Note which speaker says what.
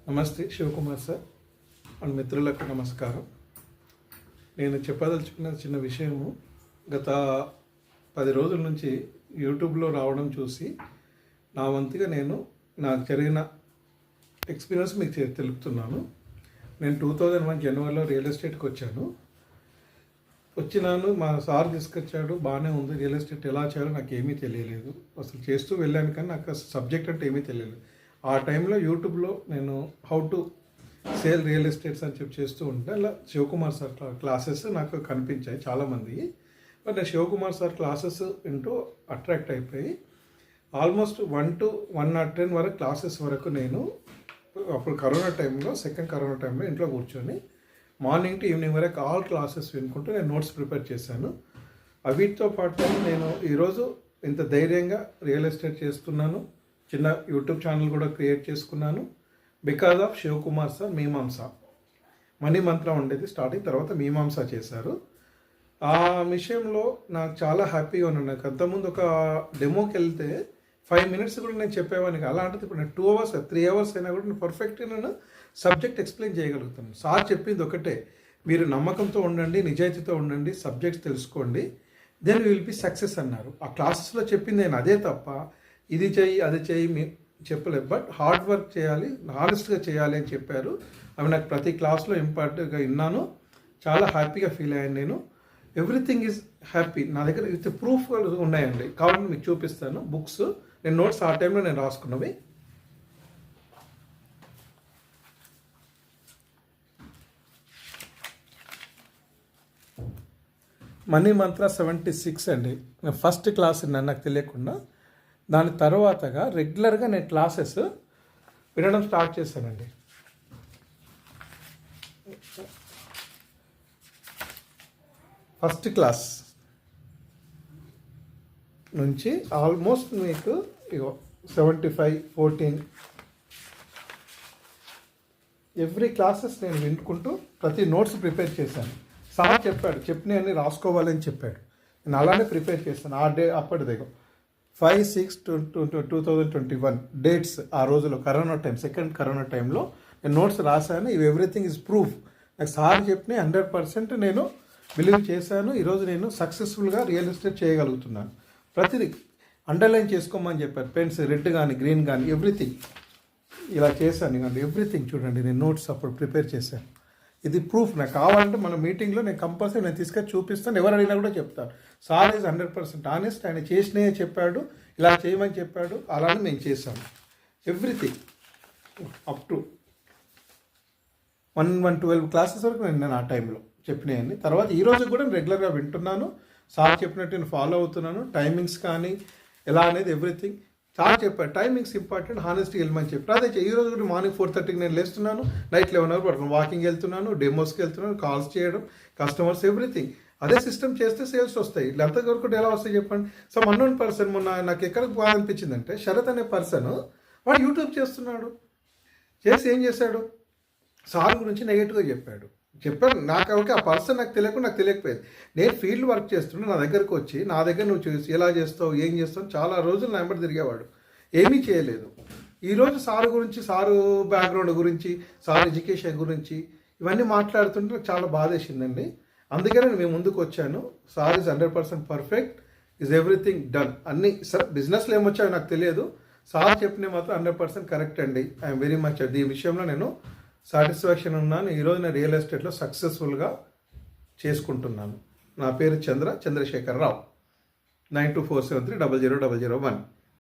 Speaker 1: నమస్తే Shivakumar sir and మిత్రులకు నమస్కారం. నేను చెప్పదలుచుకున్న చిన్న విషయము, గత 10 రోజుల నుంచి యూట్యూబ్లో రావడం చూసి నా వంతుగా నాకు జరిగిన ఎక్స్పీరియన్స్ మీకు తెలుపుతున్నాను. నేను 2001 జనవరిలో రియల్ ఎస్టేట్కి వచ్చినాను. మా సార్ తీసుకొచ్చాడు, బాగానే ఉంది. రియల్ ఎస్టేట్ ఎలా చేయాలో నాకు ఏమీ తెలియలేదు. అసలు చేస్తూ వెళ్ళాను కానీ నాకు అసలు సబ్జెక్ట్ అంటే ఏమీ తెలియలేదు. ఆ టైంలో యూట్యూబ్లో నేను how to sale real estates అని చేస్తూ ఉంటే అలా శివకుమార్ సార్ క్లాసెస్ నాకు కనిపించాయి చాలామంది. బట్ నేను శివకుమార్ సార్ క్లాసెస్ వింటూ అట్రాక్ట్ అయిపోయి ఆల్మోస్ట్ 1 to 110 వరకు క్లాసెస్ వరకు నేను అప్పుడు సెకండ్ కరోనా టైంలో ఇంట్లో కూర్చొని మార్నింగ్ టు ఈవినింగ్ వరకు ఆల్ క్లాసెస్ వినుకుంటూ నేను నోట్స్ ప్రిపేర్ చేశాను. వీటితో పాటు నేను ఈరోజు ఇంత ధైర్యంగా రియల్ ఎస్టేట్ చేస్తున్నాను. చిన్న యూట్యూబ్ ఛానల్ కూడా క్రియేట్ చేసుకున్నాను because of Shivakumar sir. Mimamsa money మంత్ర ఉండేది స్టార్టింగ్, తర్వాత మీమాంస చేశారు. ఆ విషయంలో నాకు చాలా హ్యాపీగా ఉన్నాను. నాకు అంతకుముందు ఒక డెమోకి వెళ్తే 5 minutes కూడా నేను చెప్పేవాడిని. అలాంటిది ఇప్పుడు నేను 2 hours 3 hours అయినా కూడా నేను పర్ఫెక్ట్గా నేను సబ్జెక్ట్ ఎక్స్ప్లెయిన్ చేయగలుగుతాను. సార్ చెప్పింది ఒకటే, మీరు నమ్మకంతో ఉండండి, నిజాయితీతో ఉండండి, సబ్జెక్ట్స్ తెలుసుకోండి, దెన్ విల్ బి సక్సెస్ అన్నారు. ఆ క్లాసెస్లో చెప్పింది నేను అదే తప్ప ఇది చెయ్యి అది చెయ్యి చెప్పలేదు. బట్ హార్డ్ వర్క్ చేయాలి, హానెస్ట్గా చేయాలి అని చెప్పారు. అవి నాకు ప్రతి క్లాస్లో ఇంపార్టెంట్గా విన్నాను. చాలా హ్యాపీగా ఫీల్ అయ్యాను నేను. Everything is happy. నా దగ్గర విత్ ప్రూఫ్ ఉన్నాయండి, కావాలని మీకు చూపిస్తాను. బుక్స్ నేను నోట్స్ ఆ టైంలో నేను రాసుకున్నవి. మనీ మంత్ర 76 అండి. నేను ఫస్ట్ క్లాస్ నాకు తెలియకుండా దాని తర్వాతగా రెగ్యులర్గా నేను క్లాసెస్ వినడం స్టార్ట్ చేశానండి. ఫస్ట్ క్లాస్ నుంచి ఆల్మోస్ట్ మీకు 75-14 ఎవ్రీ క్లాసెస్ నేను వినుకుంటూ ప్రతి నోట్స్ ప్రిపేర్ చేశాను. సార్ చెప్పాడు, చెప్పినవన్నీ రాసుకోవాలని చెప్పాడు. నేను అలానే ప్రిపేర్ చేశాను. ఆ డే అప్పటిదేగో 5/6/2021 డేట్స్. ఆ రోజులో కరోనా టైం, సెకండ్ కరోనా టైంలో నేను నోట్స్ రాశాను. ఇవి ఎవ్రీథింగ్ ఇస్ ప్రూఫ్. నాకు సార్ చెప్పిన 100% నేను బిలీవ్ చేశాను. ఈరోజు నేను సక్సెస్ఫుల్గా రియల్ ఎస్టేట్ చేయగలుగుతున్నాను. ప్రతిదీ అండర్లైన్ చేసుకోమని చెప్పారు. పెన్స్ రెడ్ కానీ గ్రీన్ కానీ ఎవ్రీథింగ్ ఇలా చేశాను. కానీ ఎవ్రీథింగ్ చూడండి, నేను నోట్స్ అప్పుడు ప్రిపేర్ చేశాను. ఇది ప్రూఫ్. నాకు కావాలంటే మన మీటింగ్లో నేను కంపల్సరీ నేను తీసుకొని చూపిస్తాను. ఎవరు అడిగినా కూడా చెప్తాను. Sir is 100% honest. ఆయన చేసినవి చెప్పాడు, ఇలా చేయమని చెప్పాడు, అలానే నేను చేశాను. ఎవ్రీథింగ్ అప్ టు 112 క్లాసెస్ వరకు నేను ఆ టైంలో చెప్పినాయన్ని. తర్వాత ఈరోజు కూడా నేను రెగ్యులర్గా వింటున్నాను. సార్ చెప్పినట్టు నేను ఫాలో అవుతున్నాను. టైమింగ్స్ కానీ ఎలా అనేది ఎవ్రీథింగ్ సార్ చెప్పాడు. టైమింగ్స్ ఇంపార్టెంట్, హానెస్ట్గా వెళ్ళమని చెప్పారు. అదే ఈరోజు కూడా మార్నింగ్ 4:30కి నేను లేస్తున్నాను, నైట్ 11 పడుతున్నాను, వాకింగ్ వెళ్తున్నాను, డెమోస్కి వెళ్తున్నాను, కాల్స్ చేయడం, కస్టమర్స్ ఎవ్రీథింగ్. అదే సిస్టమ్ చేస్తే సేల్స్ వస్తాయి. ఎంత వరకు ఎలా వస్తాయి చెప్పండి. సో అన్నోన్ పర్సన్ మొన్న నాకు ఎక్కడికి బాగా అనిపించిందంటే, శరత్ అనే పర్సన్ వాడు యూట్యూబ్ చేస్తున్నాడు. చేసి ఏం చేశాడు, సార్ గురించి నెగిటివ్గా చెప్పాడు. నాకు ఓకే, ఆ పర్సన్ నాకు తెలియకపోయేది. నేను ఫీల్డ్ వర్క్ చేస్తుంటే నా దగ్గరకు వచ్చి నా దగ్గర నువ్వు చూసి ఎలా చేస్తావు, ఏం చేస్తావు, చాలా రోజులు నా వెంబడి తిరిగేవాడు. ఏమీ చేయలేదు. ఈరోజు సార్ గురించి, సారు బ్యాక్గ్రౌండ్ గురించి, సార్ ఎడ్యుకేషన్ గురించి ఇవన్నీ మాట్లాడుతుంటే నాకు చాలా బాధేసిందండి. అందుకనే నేను ముందుకు వచ్చాను. Sir is 100% perfect, is everything done. అన్నీ సార్ బిజినెస్లో ఏమొచ్చాయో నాకు తెలియదు, సార్ చెప్పినవి మాత్రం 100% కరెక్ట్ అండి. ఐఎమ్ వెరీ మచ్ ఈ విషయంలో నేను సాటిస్ఫాక్షన్ ఉన్నాను. ఈరోజు నేను రియల్ ఎస్టేట్లో సక్సెస్ఫుల్గా చేసుకుంటున్నాను. నా పేరు చంద్రశేఖర్ రావు. 9247300001.